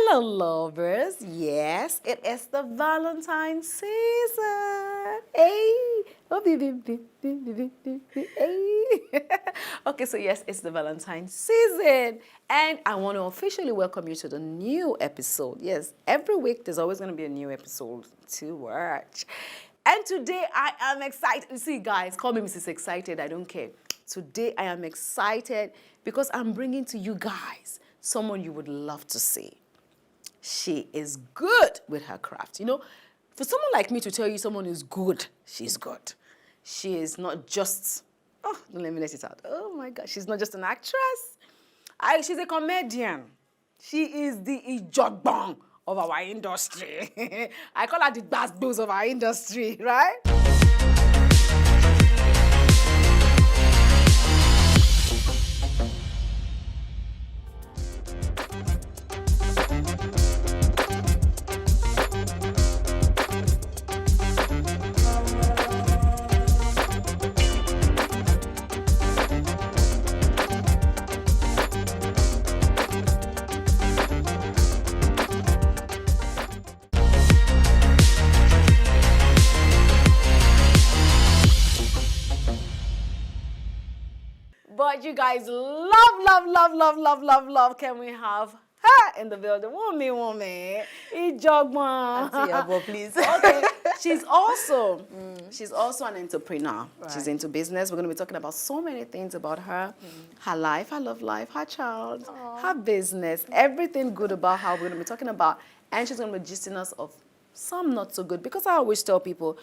Hello, lovers. Yes, it is the Valentine season. Hey. Oh, hey. Okay, so yes, it's the Valentine season. And I want to officially welcome you to the new episode. Yes, every week there's always going to be a new episode to watch. And today I am excited. See, guys, call me Mrs. Excited. I don't care. Today I am excited because I'm bringing to you guys someone you would love to see. She is good with her craft. You know, for someone like me to tell you someone is good, she's good. She is not just, oh, let me let it out. Oh my God, she's not just an actress. She's a comedian. She is the Ijogbon of our industry. I call her the Gbasgbos of our industry, right? But you guys love. Can we have her in the building? Wunmi. Ijogbon. Auntie Iyabo, please. Okay. She's also an entrepreneur. Right. She's into business. We're going to be talking about so many things about her. Her life, her love life, her child, her business, everything good about her we're going to be talking about. And she's going to be gisting us of some not so good. Because I always tell people,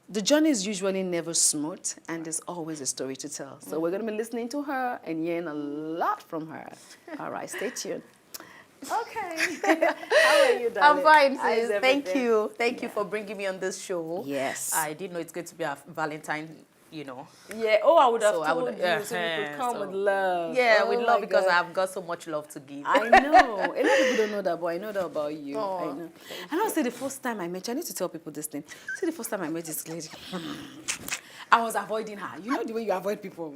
the journey is usually never smooth, and there's always a story to tell. So we're going to be listening to her and hearing a lot from her. All right, stay tuned. Okay. How are you, darling? I'm fine, How is sis. Thank everything? you. Thank you for bringing me on this show. Yes. I didn't know it's going to be a Valentine, you know. Yeah. Oh, I would have So I told would- you so you could come so- with love. Yeah, Oh with my love because God. I've got so much love to give. I know. A lot of people don't know that, but I know that about you. Oh, I know. And I'll say the first time I met you, I need to tell people this thing. See, the first time I met this lady, I was avoiding her. You know the way you avoid people.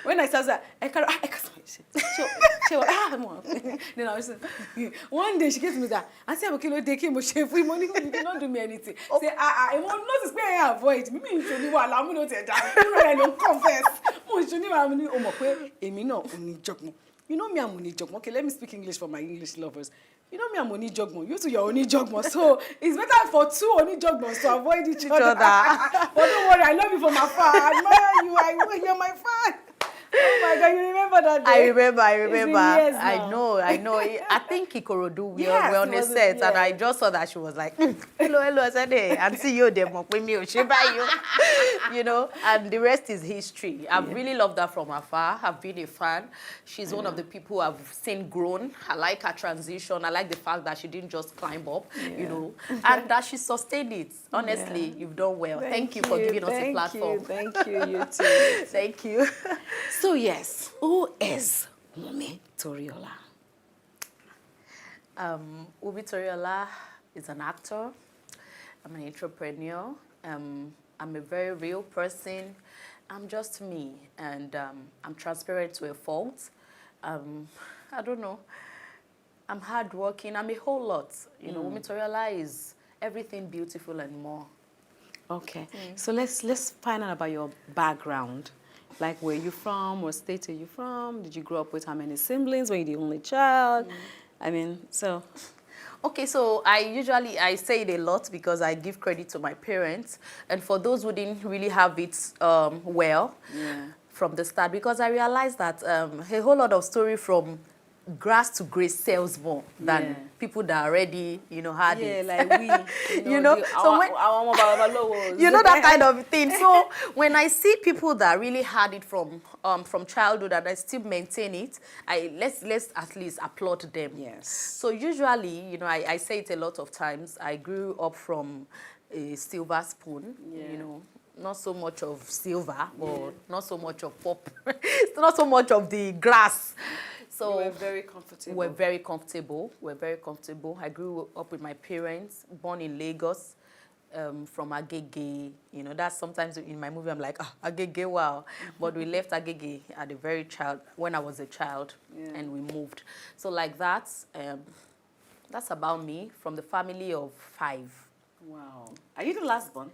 When I started, then I was one day she came to me that I said, okay, no, they came with chef. We money, you did not do me anything. Say, I won't notice where I avoid. Me, you should know I'm not there. I don't confess. You know me, I'm only joke. Okay, let me speak English for my English lovers. You know me, I'm only jogmo. You two, you're only jogmo. So it's better for two only jogmos to avoid each other. But don't worry, I love you from afar. I admire you. You're my fan. Oh my God, you remember that day? I remember. It's been years I now. know. I think Ikorodu, we Yes, were on it a was set, and I yes. just saw that she was like, hello. I said, hey, and see you there, you know, and the rest is history. I've really loved her from afar. I've been a fan. She's one of the people I've seen grown. I like her transition. I like the fact that she didn't just climb up, you know, and that she sustained it. Honestly, you've done well. Thank you for giving us a platform. Thank you, you too. Thank you. So yes, who is Wunmi Toriola? Wunmi Toriola is an actor. I'm an entrepreneur. I'm a very real person. I'm just me, and I'm transparent to a fault. I don't know. I'm hardworking. I'm a whole lot. You know, Wunmi Toriola is everything beautiful and more. Okay, so let's find out about your background. Like, where you from? What state are you from? Did you grow up with how many siblings? Were you the only child? I mean, so. Okay, so I say it a lot because I give credit to my parents, and for those who didn't really have it from the start, because I realized that a whole lot of story from grass to grace sells more than people that already, you know, had it. Like we, you know, so when, you know, that kind of thing. So when I see people that really had it from childhood and I still maintain it, let's at least applaud them. Yes. So usually, you know, I say it a lot of times. I grew up from a silver spoon, you know. Not so much of silver, or not so much of pop. It's not so much of the grass. So we're very comfortable. We're very comfortable. I grew up with my parents, born in Lagos. from Agege. You know, that's sometimes in my movie I'm like, oh, Agege, wow. But we left Agege at when I was a child, and we moved. So like that's about me, from the family of 5. Wow. Are you the last born?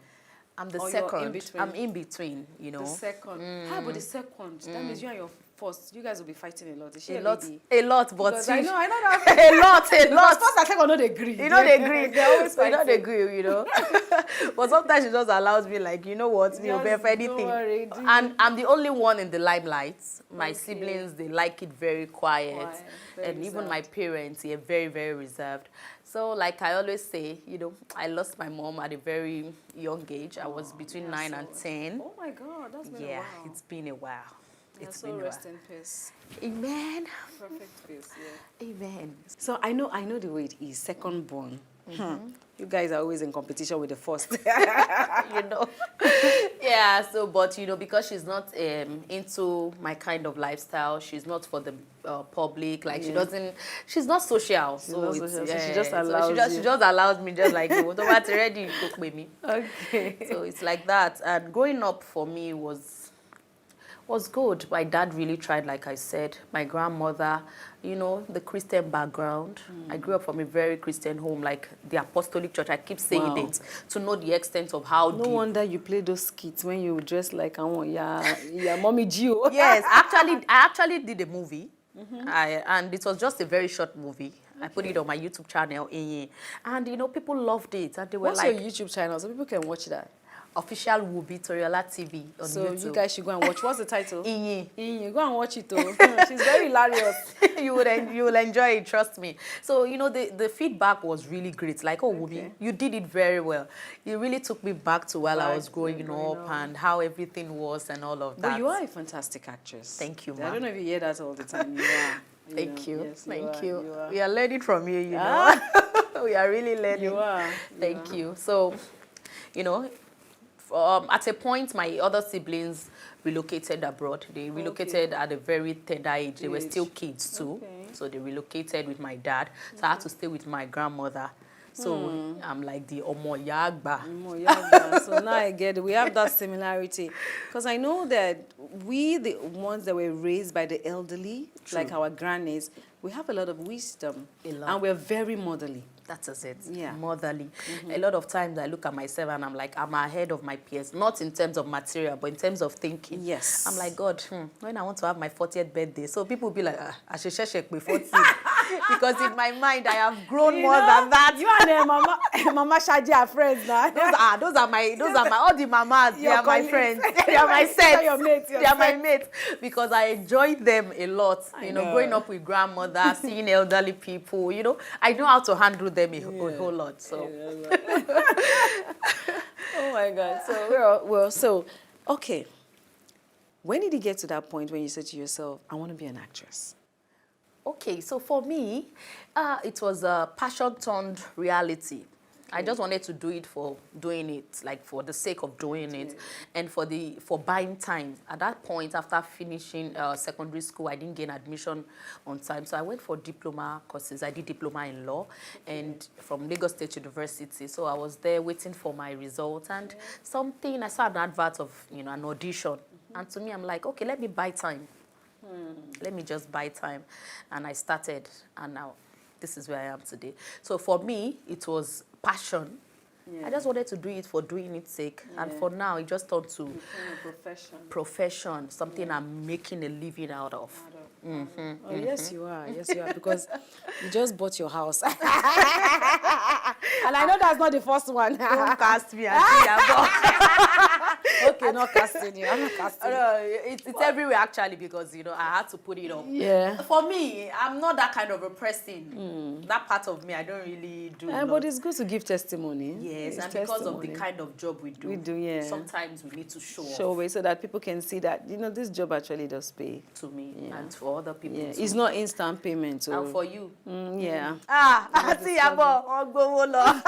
I'm the Or second. you're in between? I'm in between, you know. The second. How about the second? That means you and your first. You guys will be fighting a lot. Is she A a lot, lady? a lot, but Because I know that. a lot. Because first and second don't agree. You don't agree. They always We don't fighting. agree, you know. But sometimes she just allows me, like, you know what, you'll be for anything. Don't worry, And I'm the only one in the limelight. My Okay. siblings, they like it very quiet. Very And even reserved. my parents, they're very, very reserved. So, like I always say, you know, I lost my mom at a very young age. I was between 9 and 10. Oh my God, that's been a Yeah, while. it's been a while. It's So been a while. rest in peace. Amen. Perfect peace, yeah. Amen. So I know the way it is. Second born. You guys are always in competition with the first. You know. Yeah, so, but, you know, because she's not into my kind of lifestyle, she's not for the public, like she's not social. not social, so she just so allows she you. just allows me, just like, oh, don't ready, cook with me. Okay. So it's like that. And growing up for me was good. My dad really tried, like I said. My grandmother, you know, the Christian background. I grew up from a very Christian home, like the Apostolic Church. I keep saying it to know the extent of how No deep. wonder you play those skits when you dress like mommy Gio. Yes, I actually did a movie. And it was just a very short movie. I put it on my YouTube channel, and you know, people loved it, and they were What's like, your YouTube channel so people can watch that? official Wunmi Toriola TV on So YouTube. you guys should go and watch. What's the title? Inyi. Go and watch it too. She's very hilarious. you will enjoy it, trust me. So, you know, the feedback was really great. Like, oh, Wunmi, you did it very well. It really took me back to while I was growing up and how everything was and all of that. But you are a fantastic actress. Thank you, I ma. don't know if you hear that all the time. You are. Thank you. Yes, Thank you. you. Are. We are learning from you, you know. We are really learning. You are. Thank you. So, you know, at a point, my other siblings relocated abroad. They relocated at a very tender age. They were still kids too. Okay. So they relocated with my dad. So I had to stay with my grandmother. So I'm like the Omo Yagba. So now I get it. We have that similarity. Because I know that we, the ones that were raised by the elderly, like our grannies, we have a lot of wisdom. A lot. And we're very motherly. That is it. Yeah. Motherly. A lot of times I look at myself and I'm like, I'm ahead of my peers. Not in terms of material, but in terms of thinking. Yes. I'm like, God, when I want to have my 40th birthday, so people will be like, I should share my 40. Because in my mind, I have grown more than that. You and Mama Shaji are friends now. Those are my all the mamas. They are my friends. They are my They're sets. your mates, your They are my mates. Because I enjoy them a lot. You know, growing up with grandmother, seeing elderly people, you know, I know how to handle them a whole lot. So Oh my God. So so okay. When did you get to that point when you said to yourself, I want to be an actress? okay, so for me, it was a passion turned reality. I just wanted to do it for doing it, like for the sake of doing it, and for buying time. At that point, after finishing secondary school, I didn't gain admission on time, so I went for diploma courses. I did diploma in law, and from Lagos State University. So I was there waiting for my result, and I saw an advert of an audition, and to me, I'm like, okay, let me buy time. Let me just buy time, and I started, and now this is where I am today. So for me, it was passion. I just wanted to do it for doing its sake. And for now, it just turned to a profession, something I'm making a living out of. Oh, yes, you are. Yes, you are. Because you just bought your house. And I know that's not the first one. Don't cast me as Iyabo. Okay, not casting you. I'm not casting you. No, it's everywhere actually, because I had to put it up. Yeah. For me, I'm not that kind of a person. That part of me, I don't really do. But it's good to give testimony. Yes, It's and because of the testimony. kind of job we do. We do, yeah. Sometimes we need to show Show off away so that people can see that this job actually does pay. to me and for other people Yeah, too. it's not instant payment. So. And for you. Yeah. Àti Iyabo Ogbowó lọ.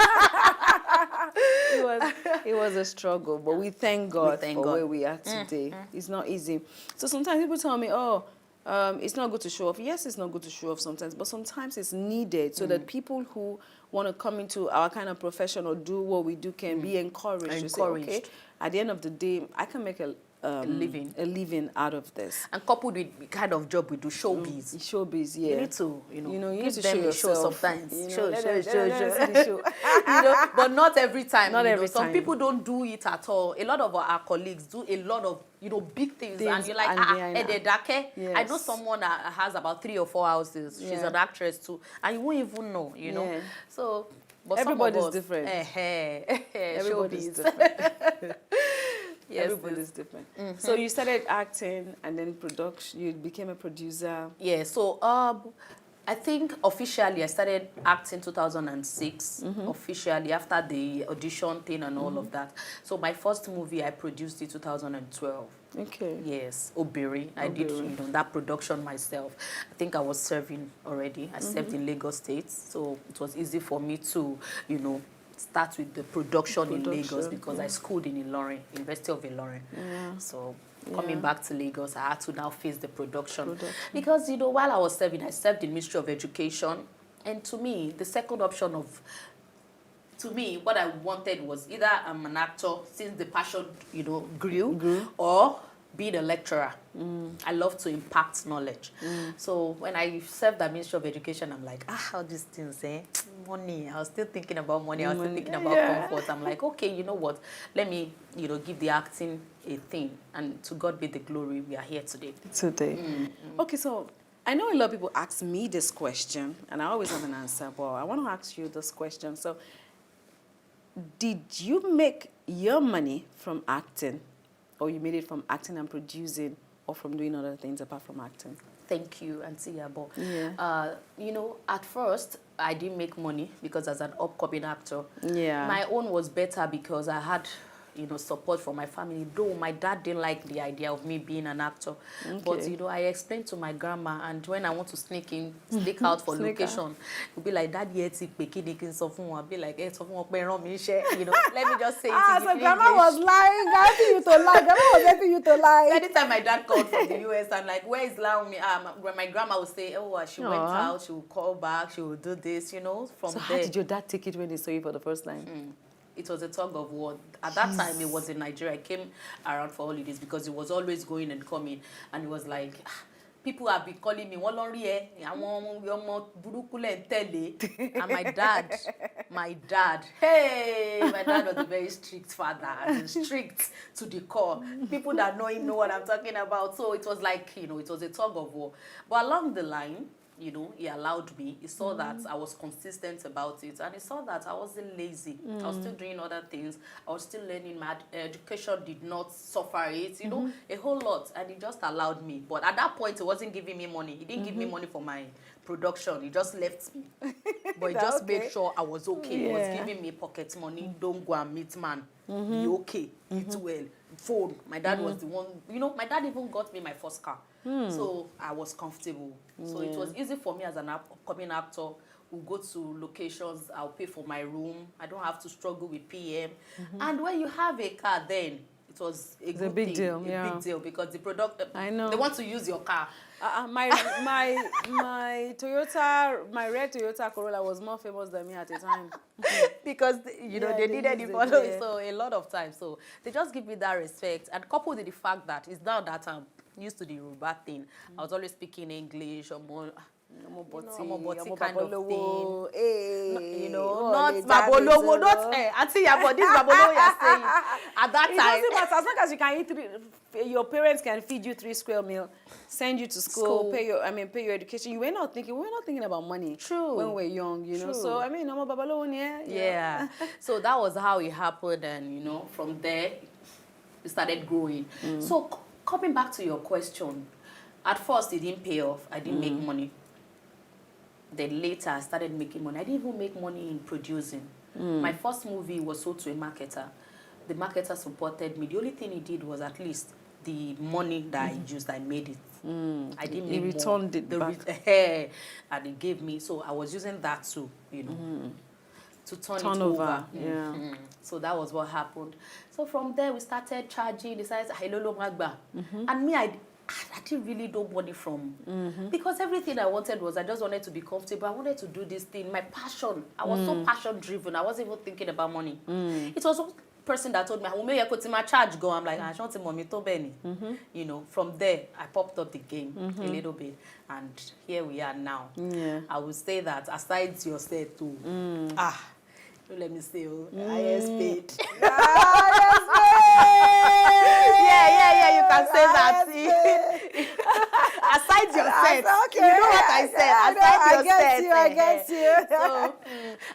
It was a struggle, but we thank God thank for God. where we are today. It's not easy. So sometimes people tell me, oh, it's not good to show off. Yes, it's not good to show off sometimes, but sometimes it's needed so that people who want to come into our kind of profession or do what we do can be encouraged to say, okay, at the end of the day, I can make a living out of this. And coupled with the kind of job we do, showbiz. Showbiz, yeah. You need to, you need give to them show a show yourself. sometimes. Show. But not every time. Not every Some time. people don't do it at all. A lot of our colleagues do a lot of, big things. And you're like, I know someone that has about 3 or 4 houses. She's an actress too. And you won't even know, know. So, but everybody's different. Everybody's different. Yes, everybody's different. So you started acting and then production. You became a producer. Yeah. So I think officially I started acting 2006. Officially after the audition thing and all of that. So my first movie I produced in 2012. Okay. Yes, Obiri. I did that production myself. I think I was serving already. I served in Lagos State, so it was easy for me to start with the production in Lagos because I schooled in Ilorin, University of Ilorin. So coming back to Lagos, I had to now face the production. Because, while I was serving, I served in Ministry of Education. And to me, the second option what I wanted was either I'm an actor, since the passion, grew, or being a lecturer. I love to impact knowledge. So when I served the Ministry of Education, I'm like, all these things, money. I was still thinking about money. I was still thinking about comfort. I'm like, okay, you know what? Let me, give the acting a thing. And to God be the glory, we are here today. Okay, so I know a lot of people ask me this question, and I always have an answer, but I want to ask you this question. So, did you make your money from acting, or you made it from acting and producing, or from doing other things apart from acting? Thank you, Auntie Iyabo. Yeah. At first, I didn't make money because as an upcoming actor, yeah, my own was better because I had, support from my family. Though my dad didn't like the idea of me being an actor. But, I explained to my grandma, and when I want to sneak out for location, it'll be like, Daddy, I'll be like, let me just say it. So grandma was lying, helping you to lie. Grandma was helping you to lie. Anytime my dad called from the US, I'm like, where is Laomi? My grandma would say, she went out, she will call back, she will do this, from so there. How did your dad take it when he saw you for the first time? It was a tug of war. At that time, it was in Nigeria. I came around for holidays because it was always going and coming. And it was like, people have been calling me, and my dad was a very strict father, and strict to the core. People that know him know what I'm talking about. So it was like, it was a tug of war. But along the line, he allowed me. He saw that I was consistent about it, and he saw that I wasn't lazy. I was still doing other things. I was still learning. My education did not suffer it, a whole lot, and he just allowed me. But at that point, he wasn't giving me money. He didn't give me money for my production. He just left me. But he just made sure I was okay. He was giving me pocket money. Don't go and meet man. Be okay. Eat well. Phone. My dad was the one. My dad even got me my first car. So I was comfortable. So it was easy for me as an upcoming actor. We'll go to locations. I'll pay for my room. I don't have to struggle with PM. And when you have a car, then it was a good big thing. deal. A big deal because the product. I know. They want to use your car. My Toyota, my red Toyota Corolla was more famous than me at the time. Because they needed the following, so a lot of times. So they just give me that respect, and coupled with the fact that it's now that I'm used to the Yoruba thing. I was always speaking English or more. Kind of thing. Hey, not Babolowo, not Auntie Iyabo, this Babolowo you're saying. At that time. It doesn't matter. As long as you can eat your parents can feed you 3 square meals, send you to school, pay your education. We were not thinking about money. True. When we were young, True. So I'm a Babalowo, yeah. So that was how it happened, and from there, it started growing. So coming back to your question, at first it didn't pay off. I didn't make money. Then later, I started making money. I didn't even make money in producing. My first movie was sold to a marketer. The marketer supported me. The only thing he did was at least the money that I used, I made it. I didn't make more. He returned it back. And he gave me. So I was using that to, to turn it over. Yeah. So that was what happened. So from there, we started charging. Decided, and me, I didn't really know money from. Because everything I wanted was, I just wanted to be comfortable. I wanted to do this thing. My passion. I was so passion driven. I wasn't even thinking about money. It was one person that told me, "Wunmi, I could my charge go." I'm like, "I want mommy to Benny." You know, from there, I popped up the game a little bit. And here we are now. Yeah. I would say that aside yourself too, don't let me say, highest paid. Yeah, you can say that. Aside yourself, Okay. you know what I said. Aside yourself. I get you. So,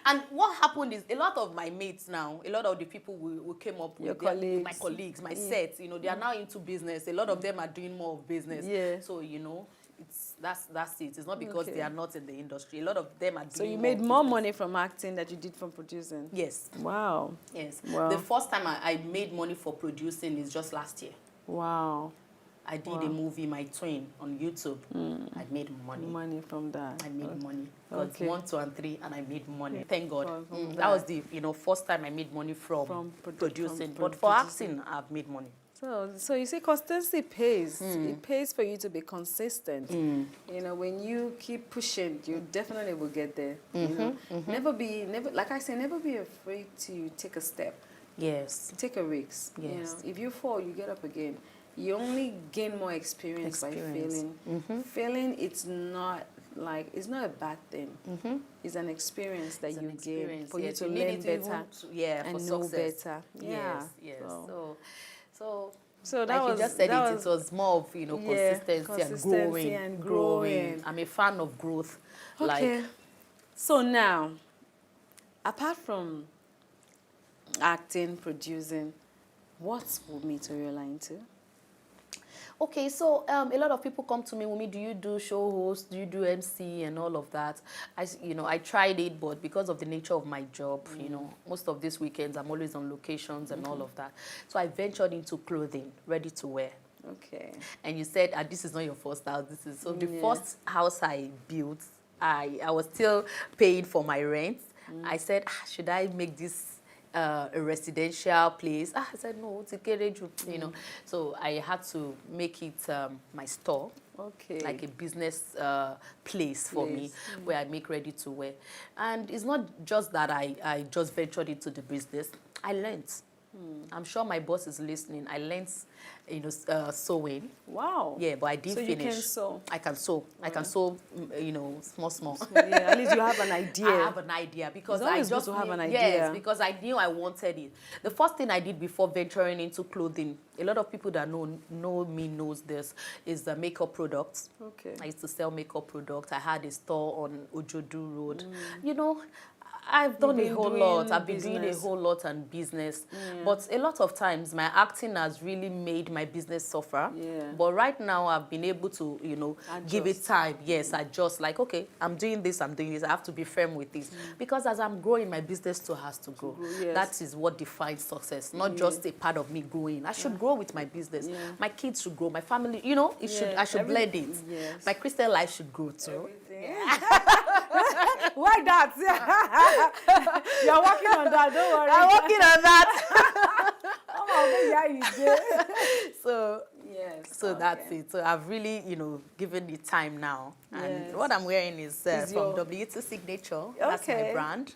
and what happened is, a lot of my mates now, a lot of the people we came up with, my colleagues, my sets, you know, they are now into business. A lot of them are doing more of business. Yeah. So, you know, that's it. It's not because they are not in the industry. A lot of them are doing So you more made of more business. money from acting than you did from producing? Yes. Wow. Yes. Wow. The first time I made money for producing is just last year. Wow. I did a movie, My Twin, on YouTube. I made money. Money from that. I made money. Got 1, 2, and 3, and I made money. Thank God. That was the first time I made money from producing. But for acting, I've made money. So you see, consistency pays. It pays for you to be consistent. You know, when you keep pushing, you definitely will get there. You know, never, like I say, never be afraid to take a step. Yes. Take a risk. Yes. You know, if you fall, you get up again. You only gain more experience. By failing. Failing, it's not a bad thing. It's an experience that you gain for you to learn better. And know better. Yeah. Yes. So that like was, you just said, it was more of, you know, consistency and growing. I'm a fan of growth. Okay. So now, apart from acting, producing, what's Wunmi Toriola into? Okay, so a lot of people come to me, Wunmi, do you do show host? Do you do MC and all of that? I tried it, but because of the nature of my job, you know, most of these weekends I'm always on locations and all of that. So I ventured into clothing, ready to wear. Okay. And you said, this is not your first house. The first house I built, I was still paying for my rent. I said, should I make this a residential place? I said, no, it's a garage, you know. So I had to make it my store. Okay. Like a business place for me where I make ready to wear. And it's not just that I just ventured into the business. I learned. I'm sure my boss is listening. I learned, you know, sewing. Wow. Yeah, but I didn't finish. So you can sew? I can sew. I can sew, you know, small. Yeah, at least you have an idea. I have an idea because I just have an idea. Yes, because I knew I wanted it. The first thing I did before venturing into clothing, a lot of people that know me knows this, is the makeup products. Okay. I used to sell makeup products. I had a store on Ojodu Road. You know, I've done a whole lot. I've been doing a whole lot on business. But a lot of times, my acting has really made my business suffer. Yeah. But right now, I've been able to, you know, give it time. Yes, adjust. Like, okay, I'm doing this. I have to be firm with this. Because as I'm growing, my business too has to grow. Yes. That is what defines success, not just a part of me growing. I should grow with my business. My kids should grow. My family, you know, I should blend it. Yes. My Christian life should grow too. Why that? You're working on that, don't worry. I'm working on that. Yeah, you did. So that's it. So I've really, you know, given it time now. And what I'm wearing is from WT Signature. That's my brand.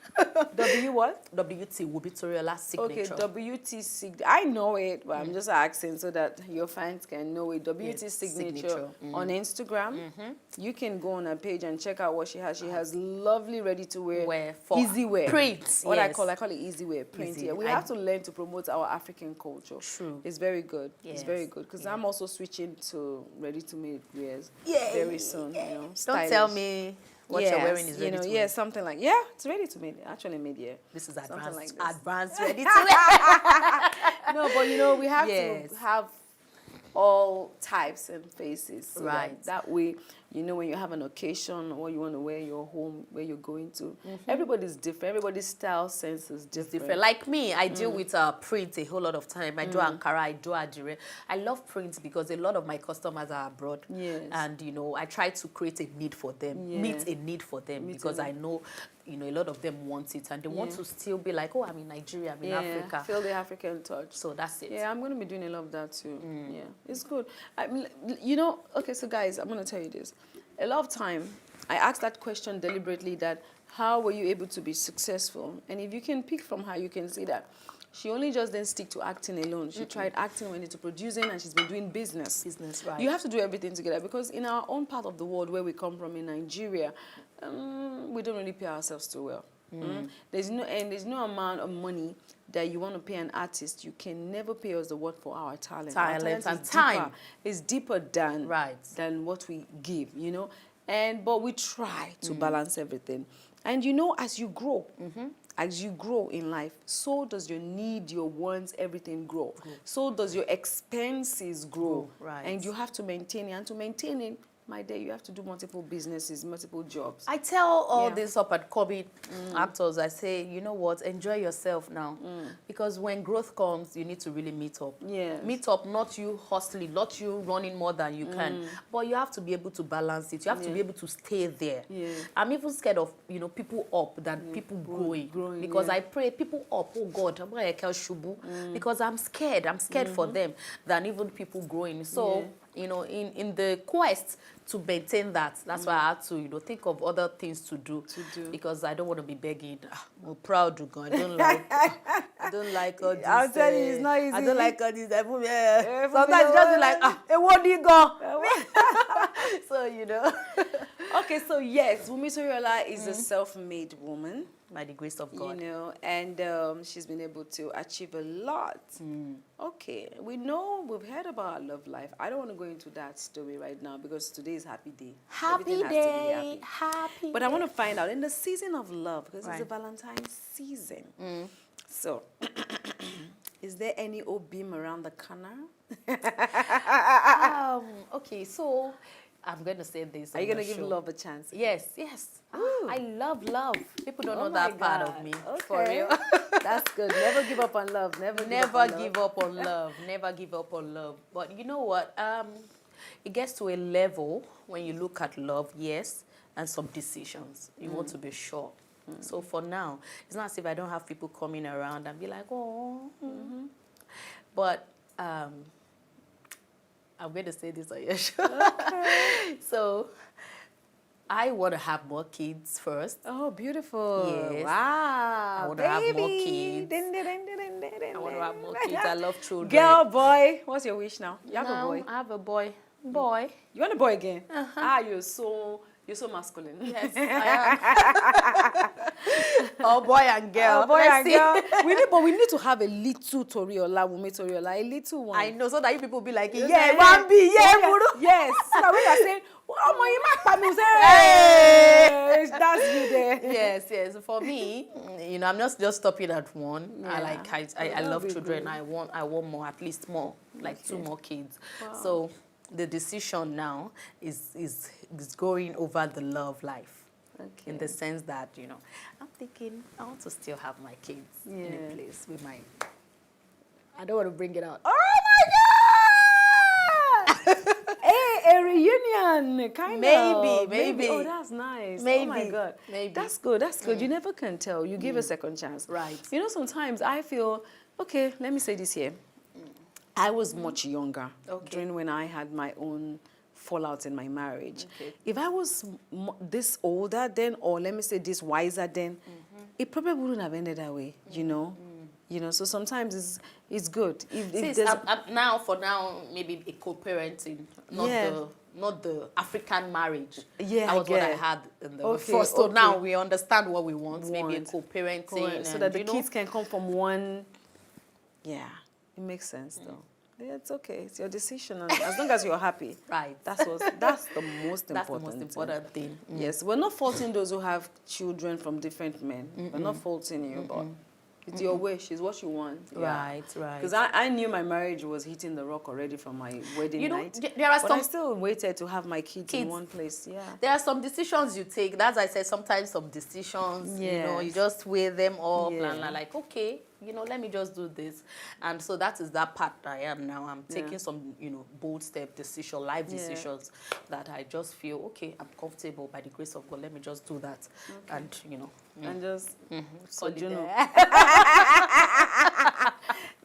W what? WT Wunmi Toriola Signature. Okay, WT Signature. I know it, but I'm just asking so that your fans can know it. WT Signature on Instagram. You can go on her page and check out what she has. She has lovely ready-to-wear, easy wear. Print, What I call it easy wear, print. Easy. Yeah, we have to learn to promote our African culture. True. It's very good. It's very good because I'm also switching to ready-to-made wears very soon. You know, don't tell me what you're wearing is ready to wear. Something like it's ready to made. Actually made This is something advanced, like this. advanced ready to wear. No, but you know we have to have all types and faces. So that way, you know, when you have an occasion or you want to wear your home, where you're going to, everybody's different. Everybody's style sense is different. Like me, I deal with print a whole lot of time. I do Ankara, I do Adire. I love print because a lot of my customers are abroad. Yes. And, you know, I try to create a need for them, meet a need for them because I know you know, a lot of them want it, and they want to still be like, oh, I'm in Nigeria, I'm in Africa. Feel the African touch. So that's it. Yeah, I'm going to be doing a lot of that too. Yeah, it's good. You know, okay, so guys, I'm going to tell you this. A lot of time, I asked that question deliberately, that how were you able to be successful? And if you can pick from her, you can see that she only just didn't stick to acting alone. She tried acting, went into producing, and she's been doing business. Business, right. You have to do everything together, because in our own part of the world where we come from, in Nigeria, we don't really pay ourselves too well. There's no amount of money that you want to pay an artist. You can never pay us the word for our talent. Our talent and is time is deeper than than what we give, you know. But we try to balance everything. And you know, as you grow, in life, so does your need, your wants, everything grow. So does your expenses grow. Right. And you have to maintain it. And to maintain it, my dear, you have to do multiple businesses, multiple jobs. I tell all these up-and-coming actors, I say, you know what, enjoy yourself now. Because when growth comes, you need to really meet up. Yes. Meet up, not you hustling, not you running more than you can. But you have to be able to balance it. You have to be able to stay there. Yeah. I'm even scared of, you know, people up than people growing. Because I pray people up, oh God, I'm going to shubu. Because I'm scared. I'm scared for them than even people growing. So, you know, in the quest to maintain that, that's why I had to, you know, think of other things to do. Because I don't want to be begging. I'm proud to go. I don't like. I don't like all this. I'll tell you, it's not easy. I don't like all this. Sometimes it's just like, what do you go? So, you know. Okay, so yes, Wunmi Toriola is a self-made woman. By the grace of God. You know, and she's been able to achieve a lot. Okay, we've heard about her love life. I don't want to go into that story right now, because today is happy day. Happy day. Happy. But I want to find out, in the season of love, because it's a Valentine's season. So, is there any beam around the corner? Okay, so I'm going to say this. Are you going to give love a chance? Yes. I love love. People don't know that part of me. Okay. For real. That's good. Never give up on love. Never give up on love. Never give up on love. But you know what? It gets to a level when you look at love, yes, and some decisions. You want to be sure. So for now, it's not as if I don't have people coming around and be like, oh. But I'm going to say this on your show. Okay. So I want to have more kids first. Oh, beautiful. Yes. Wow. I want to have more kids. I want to have more kids. I love children. Girl, boy. What's your wish now? You have a boy? I have a boy. Boy. You want a boy again? You're so masculine. Yes, I am. Oh, boy and girl. Oh, boy and girl. We need to have a little Toriola, Wunmi Toriola, a little one. I know, so that you people be like, Yes, so that we are saying, hey, that's you there. Yes. For me, you know, I'm not just stopping at one. Yeah. I love children. Good. I want more, at least more, like 2 more kids. Wow. So the decision now is going over the love life. Okay. In the sense that, you know, I'm thinking I want to still have my kids in a place with my. I don't want to bring it out. Oh my God! Hey, a reunion, kind of. Maybe. Oh, that's nice. Maybe. Oh my God. Maybe. That's good. You never can tell. You give a second chance. Right. You know, sometimes I feel, okay, let me say this here. I was much younger during when I had my own fallout in my marriage. Okay. If I was this older then, or let me say this wiser then, it probably wouldn't have ended that way, you know? You know, so sometimes it's good. For now, maybe a co-parenting, not the African marriage. Yeah, that was what I had in the first. So now we understand what we want. Maybe a co-parenting. So that the kids can come from one. Yeah, it makes sense though. Yeah, it's okay. It's your decision, and as long as you're happy. Right. That's the most important. That's the most important thing. Yes, we're not faulting those who have children from different men. We're not faulting you, but it's your wish. It's what you want. Right. Because I knew my marriage was hitting the rock already from my wedding night. But I still waited to have my kids in one place. Yeah. There are some decisions you take. That's why I said sometimes some decisions, you know, you just weigh them up and like, okay, you know, let me just do this. And so that is that part I am now. I'm taking some, you know, bold life decisions that I just feel, okay, I'm comfortable by the grace of God. Let me just do that. Okay. And, you know. And just, so you know.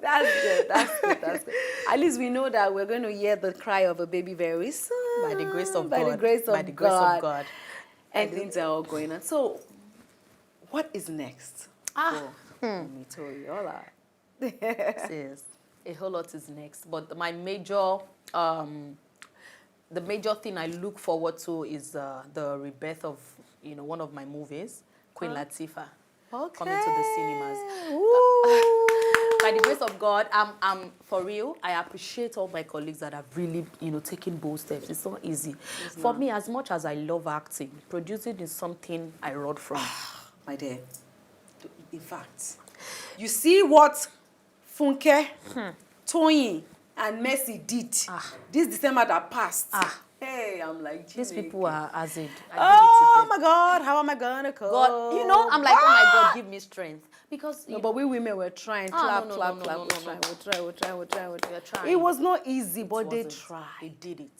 That's good. That's good. That's good. At least we know that we're going to hear the cry of a baby very soon. By the grace of God. By the grace of By the grace of God. And things are all going on. So, what is next for Wunmi Toriola? Yes, a whole lot is next. But my major, the major thing I look forward to is the rebirth of, you know, one of my movies, Queen Latifah, coming to the cinemas. By the grace of God, I'm for real. I appreciate all my colleagues that have really, you know, taken bold steps. It's not easy. For me, as much as I love acting, producing is something I wrote from. My dear, in fact, you see what Funke, Toyin, and Mercy did this December that passed. Hey, I'm like, these people are as in. Oh my God, how am I gonna cope? God, you know, I'm like, oh my God, give me strength. Because no, but we women were trying. Clap. We're trying. It was not easy, but they tried. They did it.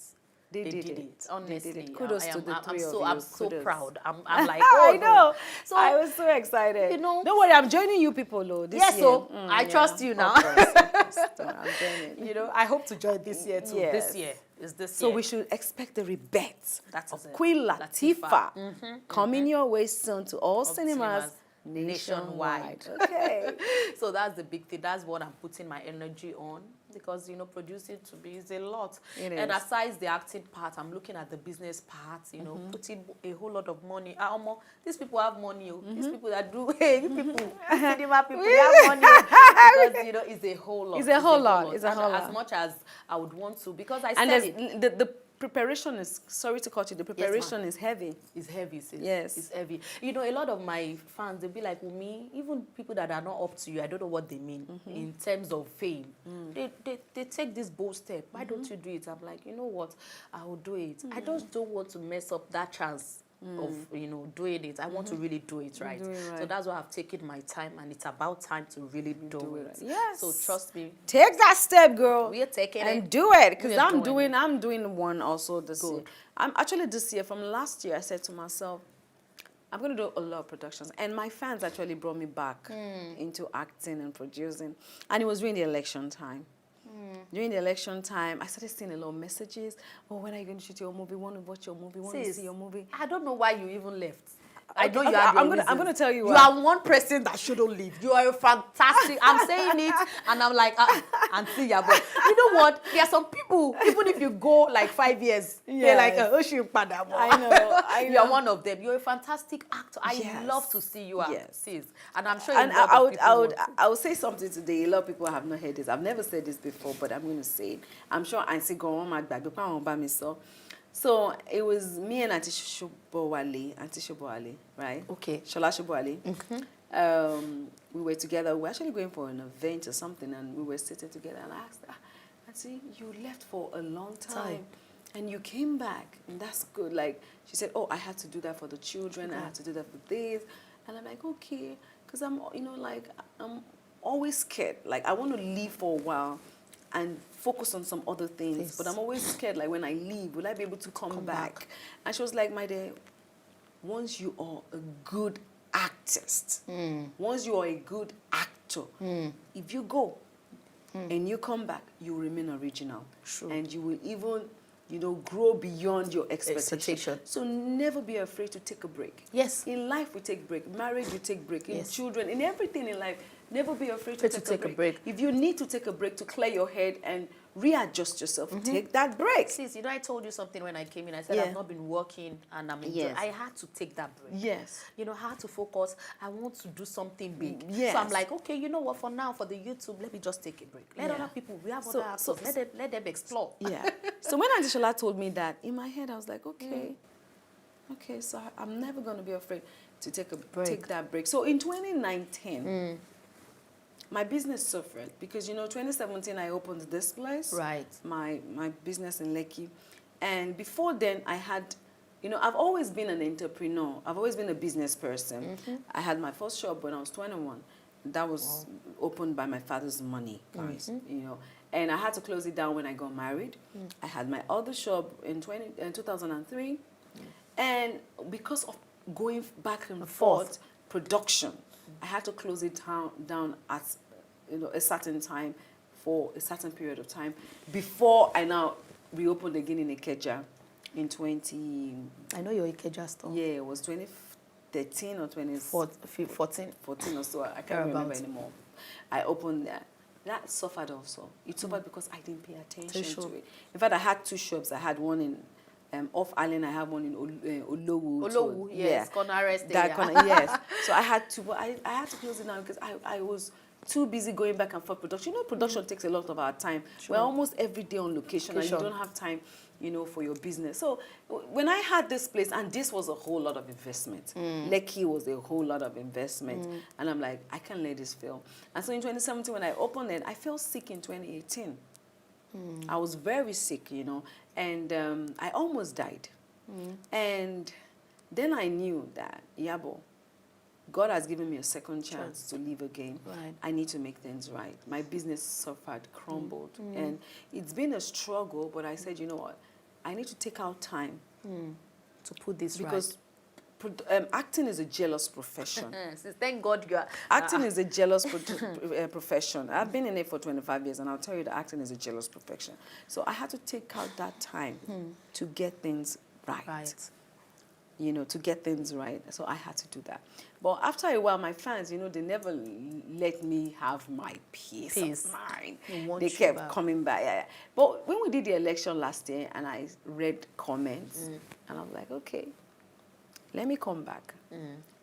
They did it. Honestly, they did it. Kudos to the three of you. I'm so proud. I'm like, oh, I know. So I was so excited. You know, don't worry, I'm joining you people, though. This year. So I trust you now. I'm joining. You know, I hope to join this year too. Yes. This year is this so year. We should expect the rebirth of Queen Latifah coming your way soon to all cinemas nationwide. Okay. So that's the big thing. That's what I'm putting my energy on. Because, you know, producing to me is a lot. And aside the acting part, I'm looking at the business part, you know, putting a whole lot of money. These people have money. These people that do, hey, you people, cinema people, they have money. Because, you know, it's a whole lot. It's a whole lot. It's a whole lot. As much as I would want to, because I said it. The preparation is, sorry to cut you, the preparation is heavy. It's heavy, sis. Yes. It's heavy. You know, a lot of my fans, they'll be like, Wunmi, even people that are not up to you, I don't know what they mean in terms of fame. They take this bold step. Why don't you do it? I'm like, you know what? I will do it. I just don't want to mess up that chance of, you know, doing it. I want to really do it right. So that's why I've taken my time, and it's about time to really do it. Yes. So trust me. Take that step, girl. We are taking and it. Do it. Because I'm doing one also this year. I'm actually this year, from last year, I said to myself, I'm going to do a lot of productions. And my fans actually brought me back into acting and producing. And it was during the election time. During the election time, I started seeing a lot of messages. Oh, when are you going to shoot your movie? Want to watch your movie? Want to see your movie? I don't know why you even left. I know okay, you have I'm gonna tell you. You are one person that shouldn't leave. You are a fantastic. I'm saying it, and I'm like, Auntie Iyabo. You know what? There are some people, even if you go like 5 years, they're like, oh, she padamo. I know. You are one of them. You're a fantastic actor. I love to see you act, sis. And I'm sure. And I would say something today. A lot of people have not heard this. I've never said this before, but I'm going to say it. I'm sure Auntie go on my back. So it was me and Auntie Shobowale, right? Okay. Shola Shobowale. We were together. We were actually going for an event or something, and we were sitting together. And I asked her, Auntie, you left for a long time, and you came back, and that's good. Like, she said, oh, I had to do that for the children. I had to do that for this. And I'm like, okay, because I'm, you know, like, I'm always scared. Like, I want to leave for a while and focus on some other things. But I'm always scared, like, when I leave, will I be able to come back? And she was like, my dear, once you are a good artist, once you are a good actor, if you go and you come back, you will remain original. True. And you will even, you know, grow beyond your expectation. So never be afraid to take a break. Yes. In life, we take break. Marriage, you take break. In children, in everything in life, never be afraid to take a break. If you need to take a break to clear your head and readjust yourself, take that break. Sis, you know, I told you something when I came in. I said, I've not been working and I'm enjoying. I had to take that break. Yes. You know, I had to focus. I want to do something big. Yes. So I'm like, okay, you know what, for now, for the YouTube, let me just take a break. Let other people, we have other actors, let them explore. Yeah. So when Auntie Shola told me that, in my head, I was like, okay, so I'm never going to be afraid to take that break. So in 2019, my business suffered because, you know, 2017, I opened this place. Right. My business in Lekki. And before then, I had, you know, I've always been an entrepreneur. I've always been a business person. I had my first shop when I was 21. That was opened by my father's money, guys. You know, and I had to close it down when I got married. I had my other shop in 2003, and because of going back and forth production, I had to close it down at a certain time for a certain period of time before I now reopened again in Ikeja in 20. I know your Ikeja store. Yeah, it was 2013 or 14 or so. I can't remember anymore. I opened that. That suffered also. It suffered because I didn't pay attention to it. In fact, I had 2 shops. I had one in off Island. I had one in Olowu. Olowu, yes, corner rest that area. corner, yes. So I had to, but I had to close it down because I was too busy going back and forth production. You know, production takes a lot of our time. Sure. We're almost every day on location, and you don't have time, for your business. So when I had this place, and this was a whole lot of investment. Lekki was a whole lot of investment. And I'm like, I can't let this fail. And so in 2017, when I opened it, I fell sick in 2018. I was very sick, and I almost died. And then I knew that, Iyabo, God has given me a second chance to live again. Right. I need to make things right. My business suffered, crumbled. And it's been a struggle, but I said, you know what? I need to take out time to put this because acting is a jealous profession. Thank God you are. Acting is a jealous profession. I've been in it for 25 years, and I'll tell you that acting is a jealous profession. So I had to take out that time to get things right. To get things right. So I had to do that. But after a while, my fans, they never let me have my peace of mind. They kept coming back. Yeah. But when we did the election last year, and I read comments, and I was like, okay, let me come back.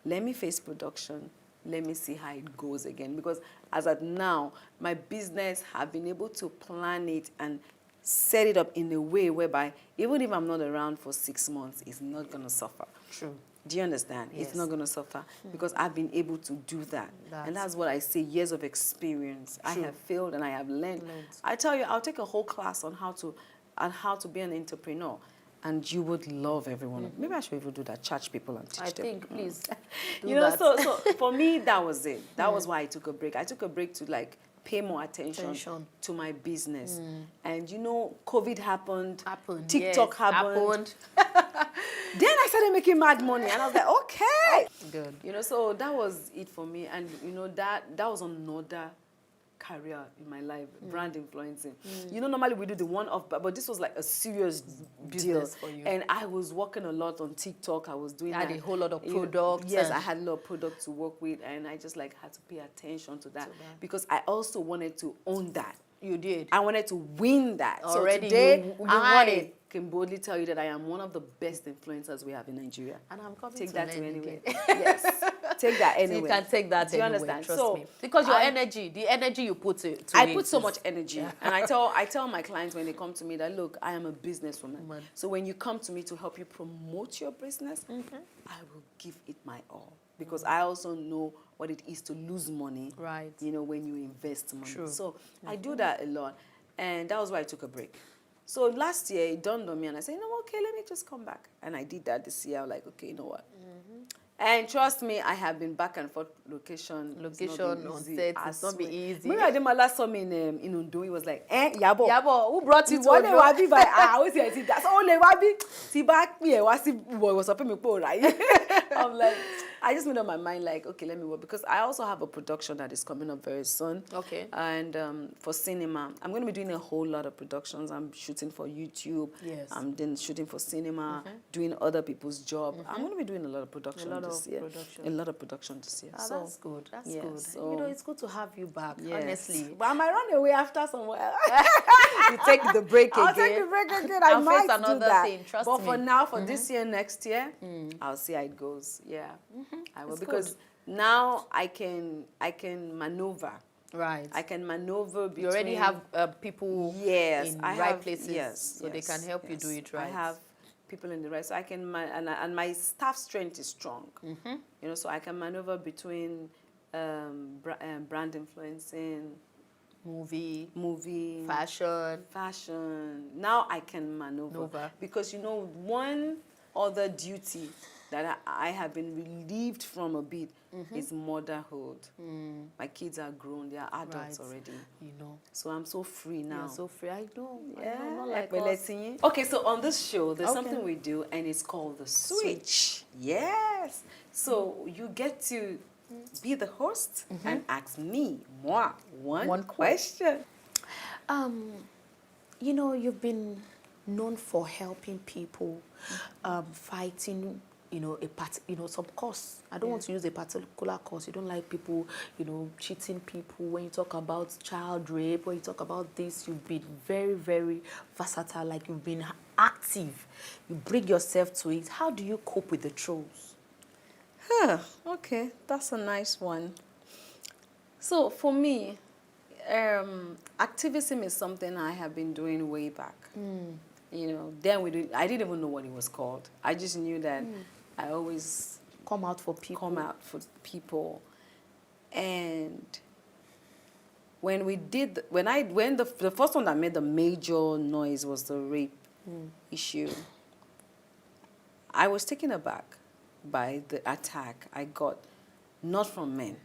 Let me face production. Let me see how it goes again. Because as of now, my business, have been able to plan it and set it up in a way whereby even if I'm not around for 6 months, it's not going to suffer. True. Do you understand? Yes. It's not going to suffer because I've been able to do that. And that's what I say, years of experience. True. I have failed and I have learned. I tell you, I'll take a whole class on how to be an entrepreneur. And you would love everyone. Maybe I should even do that, charge people and teach them. I think, please, so for me, that was it. That was why I took a break. I took a break to pay more attention to my business. And COVID happened. TikTok happened. Then I started making mad money, and I was like, okay. Good. So that was it for me. And that was another career in my life, brand influencing. Normally we do the one-off, but this was like a serious business deal. For you. And I was working a lot on TikTok. I was doing I had a whole lot of products. Yes, I had a lot of products to work with, and I just had to pay attention to that because I also wanted to own that. You did. I wanted to win that. Already, so today, you won it. Can boldly tell you that I am one of the best influencers we have in Nigeria. And I'm coming take to that to learn anywhere. Yes, take that anywhere. So you can take that anywhere. Do you understand? Trust me. Because your energy, the energy you put to I put so much energy, and I tell my clients when they come to me that look, I am a businesswoman. So when you come to me to help you promote your business, I will give it my all because I also know what it is to lose money. Right. When you invest money. True. So I do that a lot, and that was why I took a break. So last year, it dawned on me, and I said, okay, let me just come back. And I did that this year. I was like, okay, you know what? And trust me, I have been back and forth location on set. It's not be easy. Maybe I did my last time in Undo. He was like, Iyabo. Iyabo, who brought you to Undo? That's all they wabi. See back me. Was up in me right? I'm like, I just made up my mind okay, let me work because I also have a production that is coming up very soon. Okay. And for cinema, I'm going to be doing a whole lot of productions. I'm shooting for YouTube. Yes. I'm then shooting for cinema, doing other people's job. I'm going to be doing a lot of production this year. A lot of production this year. So that's good. That's good. So, it's good to have you back, honestly. But I might run away after somewhere. You take the break again. I'll take the break again. I might face another do that. thing. Trust but me. for now, for this year, next year, I'll see how it goes. Yeah, I will because now I can maneuver. Right. I can maneuver between. You already have people in right places, so they can help you do it right. I have people in the right, so I can and my staff strength is strong. So I can maneuver between brand influencing, movie, fashion. Now I can maneuver because one other duty that I have been relieved from a bit is motherhood. My kids are grown, they are adults already. You know. So I'm so free now. You're so free. I know. Yeah, I know, not like us. Okay, so on this show, there's something we do, and it's called the switch. Yes. So you get to be the host and ask me, moi, one question. You know, you've been known for helping people, fighting, you know, some cause. I don't want to use a particular cause. You don't like people, you know, cheating people. When you talk about child rape, when you talk about this, you've been very, very versatile. Like, you've been active. You bring yourself to it. How do you cope with the trolls? Okay, that's a nice one. So for me, activism is something I have been doing way back. You know, then I didn't even know what it was called. I just knew that I always come out for people. And when the first one that made the major noise was the rape issue, I was taken aback by the attack I got, not from men,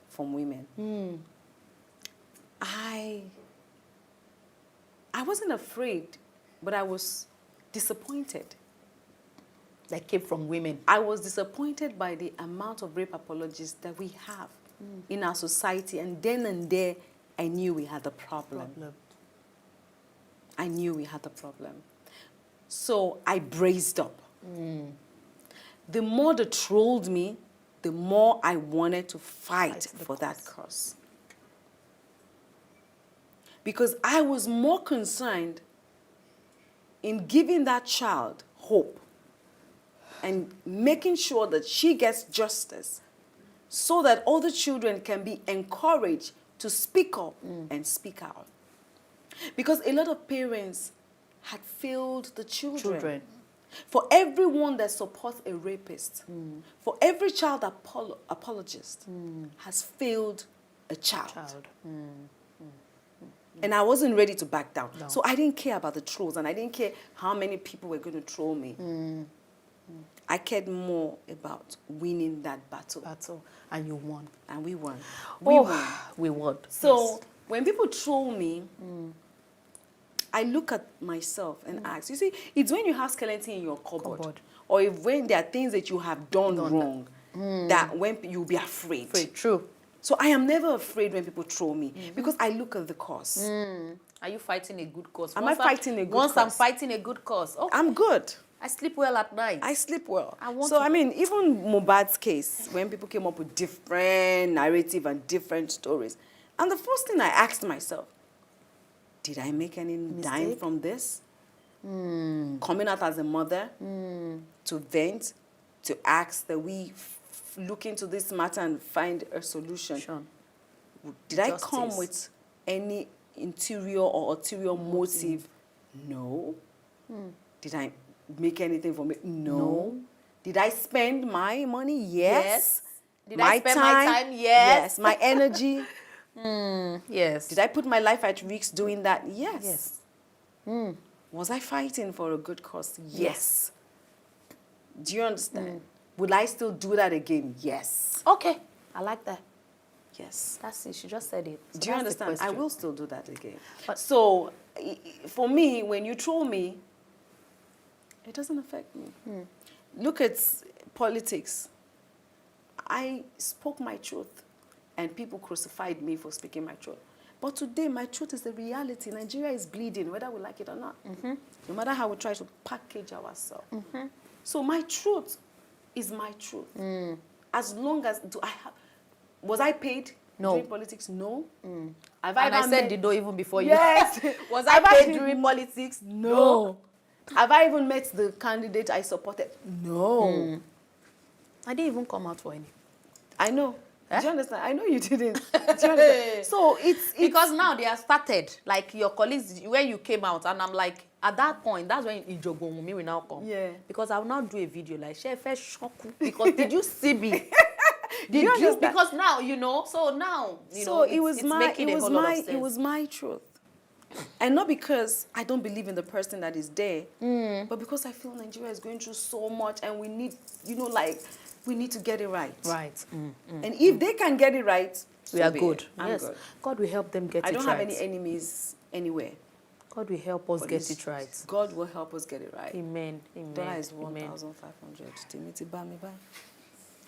from women. I wasn't afraid, but I was disappointed. That came from women. I was disappointed by the amount of rape apologists that we have in our society, and then and there, I knew we had a problem. I knew we had a problem. So I braced up. The more they trolled me, the more I wanted to fight for that cause. Because I was more concerned in giving that child hope and making sure that she gets justice so that other children can be encouraged to speak up and speak out. Because a lot of parents had failed the children. For everyone that supports a rapist, for every child apologist has failed a child. And I wasn't ready to back down. No. So I didn't care about the trolls, and I didn't care how many people were going to troll me. I cared more about winning that battle. And you won. And we won. We won. So when people troll me, I look at myself and ask, you see, it's when you have skeleton in your cupboard. Or when there are things that you have done wrong, that when you'll be afraid. True. So I am never afraid when people troll me because I look at the cause. Are you fighting a good cause? Am I fighting a good cause? Once I'm fighting a good cause. Okay. I'm good. I sleep well at night. I sleep well. I mean, even Mohbad's case, when people came up with different narrative and different stories, and the first thing I asked myself, did I make any dime from this? Coming out as a mother to vent, to ask that we look into this matter and find a solution. Sure. Did I come with any interior or ulterior motive? No. Did I make anything from it? No. Did I spend my money? Yes. Did I spend my time? Yes. My energy? Yes. Did I put my life at risk doing that? Yes. Was I fighting for a good cause? Yes. Do you understand? Would I still do that again? Yes. Okay. I like that. Yes. That's it. She just said it. So do you understand? I will still do that again. But so, for me, when you troll me, it doesn't affect me. Look at politics. I spoke my truth, and people crucified me for speaking my truth. But today, my truth is the reality. Nigeria is bleeding, whether we like it or not. No matter how we try to package ourselves. So my truth is my truth. As long as was I paid during politics? No. Have I said the no even before you? Yes. Was I paid during politics? No. Have I even met the candidate I supported? No. I didn't even come out for any. I know. Do you understand? I know you didn't. Do you understand? So it's because now they have started, like your colleagues, when you came out, and I'm like, at that point, that's when Iyabo Ojo will now come. Yeah. Because I will now do a video like, she first shock. Because did you see me? Did you? Because now, you know, so now, you know, it was it's making a whole lot of sense. It was my truth. And not because I don't believe in the person that is there, but because I feel Nigeria is going through so much and we need, we need to get it right. Right. And if they can get it right, We are be good. it. I'm Yes. good. God will help them get it I right. don't have any enemies anywhere. God will help us get it right. God will help us get it right. Amen. Amen. Dollar is 1,500. Timothy Bami buy.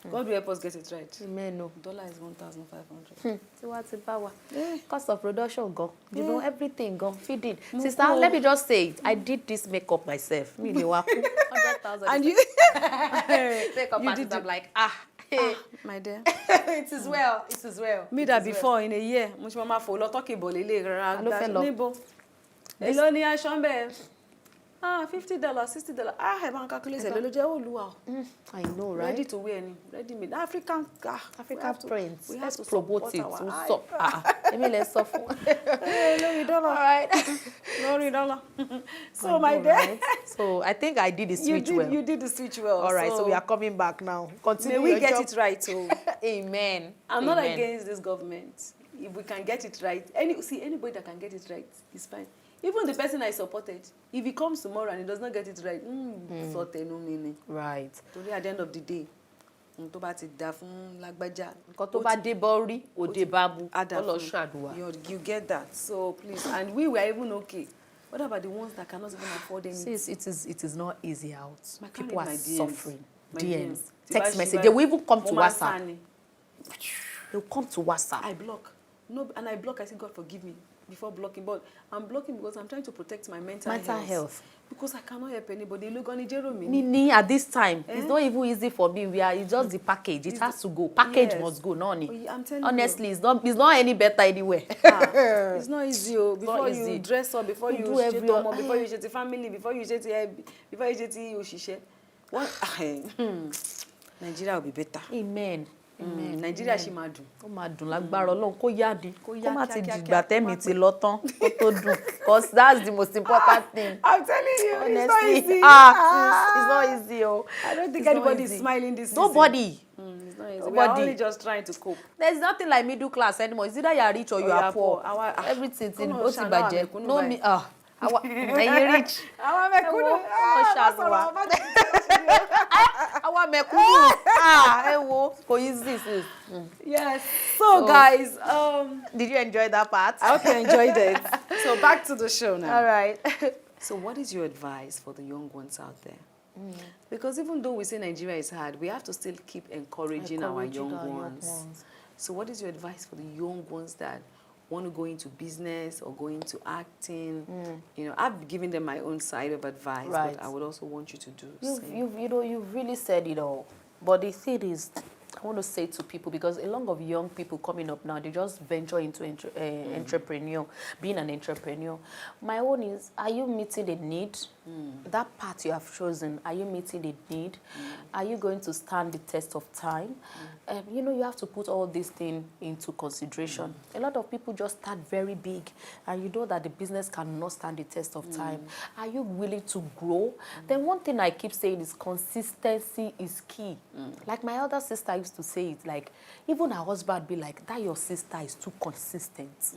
God will help us get it right. Amen. No. Dollar is 1,500. Cost of production gone. You know, everything gone. Feeding. No Sister, cool. let me just say it. I did this makeup myself. Me, 100,000. And you, Makeup you artist, did I'm like, hey. my dear. It is well. It is well. Me that before in a year, mo ti ma fo lo talk about lele I ló fẹ́ lọ. níbo. Èló ni aṣọ ńbẹ̀? $50, $60. Ẹ bá ń calculate èló ló jẹ́ Olúwa. I know, right? Ready to wear ni, ready made. African prints. we have Let's to promote it. support our So, Emi, let's suffer. $1. All right. $1. So I my know, dear, right? So I think I did the switch well. you did the switch well. All right, so we are coming back now. Continue May we your get job. it right, so Amen. I'm not Amen. against this government. If we can get it right, anybody that can get it right is fine. Even the person I supported, if he comes tomorrow and he does not get it right, sort no meaning. Right. Today at the end of the day, tó bá ti dá fún lágbájá. Nǹkan tó bá dé bọ́rí, òde bábu, Ada Ọlọ́run fún. ṣàdúrà. You get that. So please, and we were even okay. What about the ones that cannot even afford anything? Sis, it is not easy out. I can't People read are my DMs. suffering. My DMs. DMs. Text Tiba- message. Tiba- They will even come to Woman WhatsApp. Sani. They will come to WhatsApp. I block. No, and I block. I say, God forgive me before blocking. But I'm blocking because I'm trying to protect my mental health. Because I cannot help anybody. Look on Nini, at this time, it's not even easy for me. It's just the package. It has to go. Package must go. No, I'm telling honestly, you. it's not any better anywhere. It's not easy. Before easy. you dress up, before you do every before you share the family, before you share the Nigeria will be better. Amen. Amen. Nigeria ṣì máa dùn. Ó máa dùn lágbára Ọlọ́run kó yá di. Kó má ti kíákíá, dìgbà tẹ́mi kíá. ti lọ tán kó tó dùn. Because that's the most important thing. I'm telling you, Honestly. it's not easy. It's not easy. Oh. I don't think It's not anybody is easy. smiling this season. Nobody. It's not easy. We are Nobody. only just trying to cope. There's nothing like middle class anymore. It's either you are rich or you are poor. Everything in ó ti bàjẹ́. No me ẹ̀yin rich. Àwa mẹ̀kúnnù. Ṣàdùwà. Àwa mẹ̀kúnnù. Ẹ wo kò easy sis. Yes. So guys, did you enjoy that part? I hope you enjoyed it. So back to the show now. All right. So what is your advice for the young ones out there? Because even though we say Nigeria is hard, we have to still keep encouraging our young ones. So what is your advice for the young ones that want to go into business or go into acting? You know, I've given them my own side of advice, Right. but I would also want you to do the same. You've really said it all. But the thing is, I want to say to people, because a lot of young people coming up now, they just venture into entrepreneur, being an entrepreneur. My own is, are you meeting the need? That path you have chosen, are you meeting the need? Are you going to stand the test of time? You know, you have to put all these things into consideration. A lot of people just start very big, and you know that the business cannot stand the test of time. Are you willing to grow? Then one thing I keep saying is consistency is key. Like my elder sister used to say it, like, even her husband be like, that your sister is too consistent.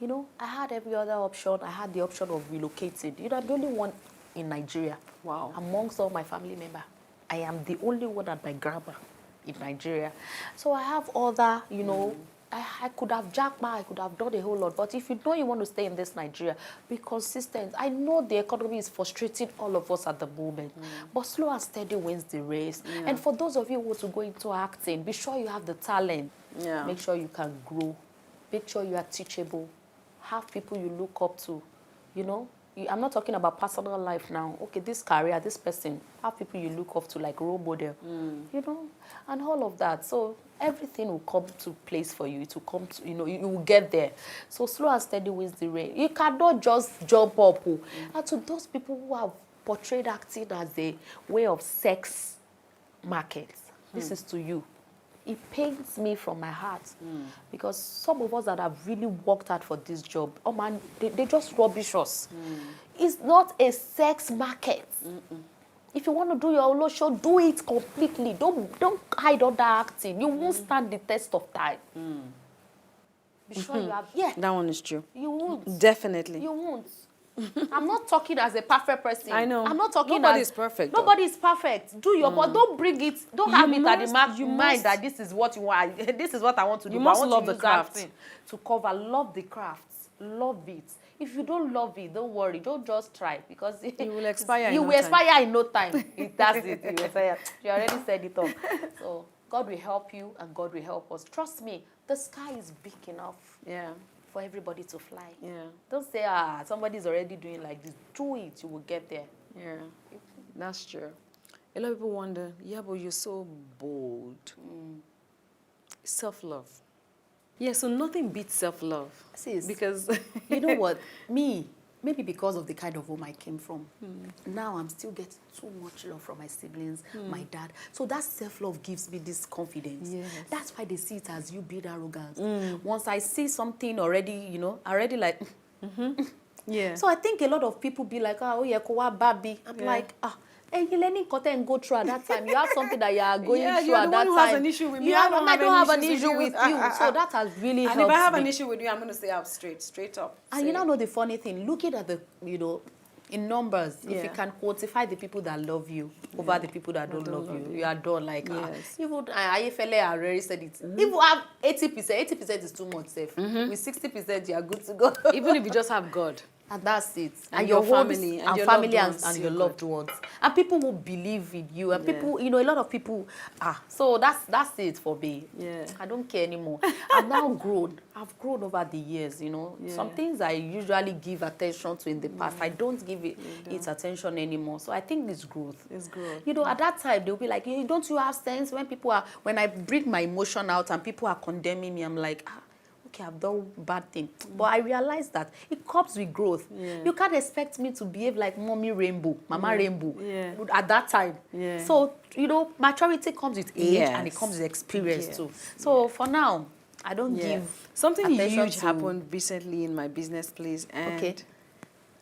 You know, I had every other option. I had the option of relocating. You know, I'm the only one in Nigeria. Wow. Amongst all my family members, I am the only one at my grandma in Nigeria. So I have other, you know, I could have jacked my, I could have done a whole lot. But if you know you want to stay in this Nigeria, be consistent. I know the economy is frustrating all of us at the moment, but slow and steady wins the race. And for those of you who want to go into acting, be sure you have the talent. Make sure you can grow. Make sure you are teachable. Have people you look up to, you know. I'm not talking about personal life now. Okay, this career, this person, have people you look up to like role model, you know, and all of that. So everything will come to place for you. It will come to, you know, you will get there. So slow and steady wins the race. You cannot just jump up. And to those people who have portrayed acting as a way of sex market, this is to you. It pains me from my heart because some of us that have really worked hard for this job, oh man, they just rubbish us. It's not a sex market. If you want to do your own show, do it completely. Don't hide under acting. You won't stand the test of time. be sure you have. Yeah, That one is true. you won't. Definitely. You won't. I'm not talking as a perfect person. I know. I'm not talking Nobody as is perfect, though. Nobody is perfect. Do your but don't bring it. Don't have it at the mind must- that this is what you want. This is what I want to do. You but I must want love to the use that craft. thing to cover. Love the crafts. Love it. If you don't love it, don't worry. Don't just try because You will expire You in will no time. expire in no time. That's it. You will expire. You already said it all. So God will help you and God will help us. Trust me. The sky is big enough. Yeah. For everybody to fly. Yeah. Don't say, somebody's already doing like this. Do it, you will get there. Yeah. That's true. A lot of people wonder, yeah, but you're so bold. Self-love. Yeah, so nothing beats self-love. Sis, Because you know what? Maybe because of the kind of home I came from, now I'm still getting too much love from my siblings, my dad. So that self-love gives me this confidence. Yes. That's why they see it as you being arrogant. Once I see something already, already like... yeah. So I think a lot of people be like, oh, yeah, kowa baby. I'm like, and you learning content and go through at that time. You have something that you are going Yeah, through you're at the that one who time. has an issue with me. You I have, don't I have don't have an any issue with you. So that has really And helped if I have me. an issue with you, I'm going to say out straight up. And you know the funny thing, looking at the, in numbers, if you can quantify the people that love you over the people that don't love you, you are done. Like, Yes. even Ayefele already said it. If you have 80% is too much safe. With 60%, you are good to go. Even if you just have God. And that's it. And your your homes family, and and your family loved and, ones, and you're your loved good. ones. And people will believe in you. And people, a lot of people, so that's it for me. Yeah. I don't care anymore. I've now grown. I've grown over the years, Some things I usually give attention to in the past, I don't give it attention anymore. So I think it's growth. It's growth. At that time, they'll be like, hey, don't you have sense? When I bring my emotion out and people are condemning me, I'm like, okay, I've done bad thing. But I realized that it comes with growth. Yeah. You can't expect me to behave like mommy rainbow, mama rainbow Yeah. at that time. Yeah. So, maturity comes with age Yes. and it comes with experience Yes. too. So for now, I don't give Something attention huge to... happened recently in my business place, and Okay.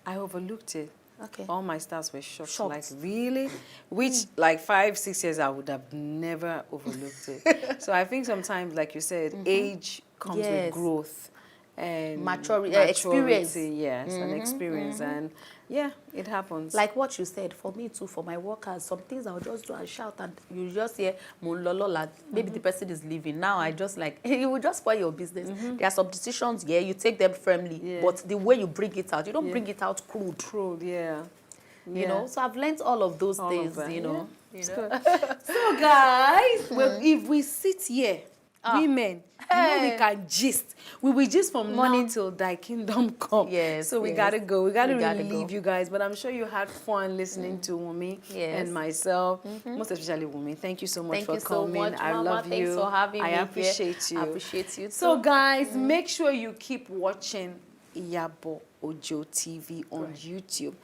I overlooked it. Okay. All my staffs were shocked. Shocked. Like, really? Which, like 5-6 years, I would have never overlooked it. So I think sometimes, like you said, age comes Yes. with growth and Maturity, maturity, experience. yes, and experience, and yeah, it happens. Like what you said, for me too, for my workers, some things I'll just do and shout and you just hear, "Mulolola," maybe the person is leaving. Now I just like, it will just spoil your business. There are some decisions, you take them firmly, but the way you bring it out, you don't bring it out crude. Crude, yeah. So I've learned all of those All things, of that, you know. So guys, well, if we sit here, women, we can gist. We will gist from morning till thy kingdom come. Yes, So we yes. gotta go. We gotta gotta really leave go. you guys. But I'm sure you had fun listening to Wunmi and myself. Most especially Wunmi. Thank you so much for coming. Much, I Mama. love you. Thanks for having me. I appreciate here. you. I appreciate you too. So guys, make sure you keep watching Iyabo Ojo TV on YouTube.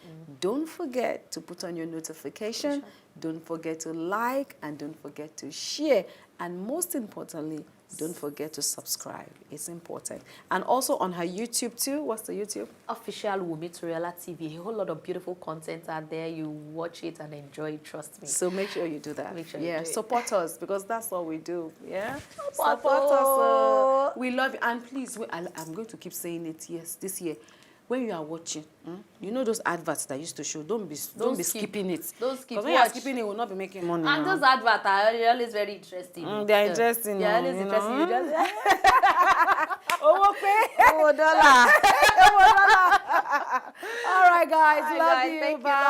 Don't forget to put on your notification. Don't forget to like and don't forget to share. And most importantly, don't forget to subscribe. It's important. And also on her YouTube too. What's the YouTube? Official Wunmi Toriola TV. A whole lot of beautiful content out there. You watch it and enjoy it, trust me. So make sure you do that. Make sure you do it. Support us because that's all we do. Yeah, Support us. We love you, and please, I'm going to keep saying it. Yes, this year, when you are watching, you know those adverts that used to show. Don't be skipping it. Don't skip. Because when you are skipping it, you will not be making money. And now. those adverts are always very interesting. They are interesting. They are always interesting. You just... $1. All right, guys. All right, Love guys, you. thank you. Bye.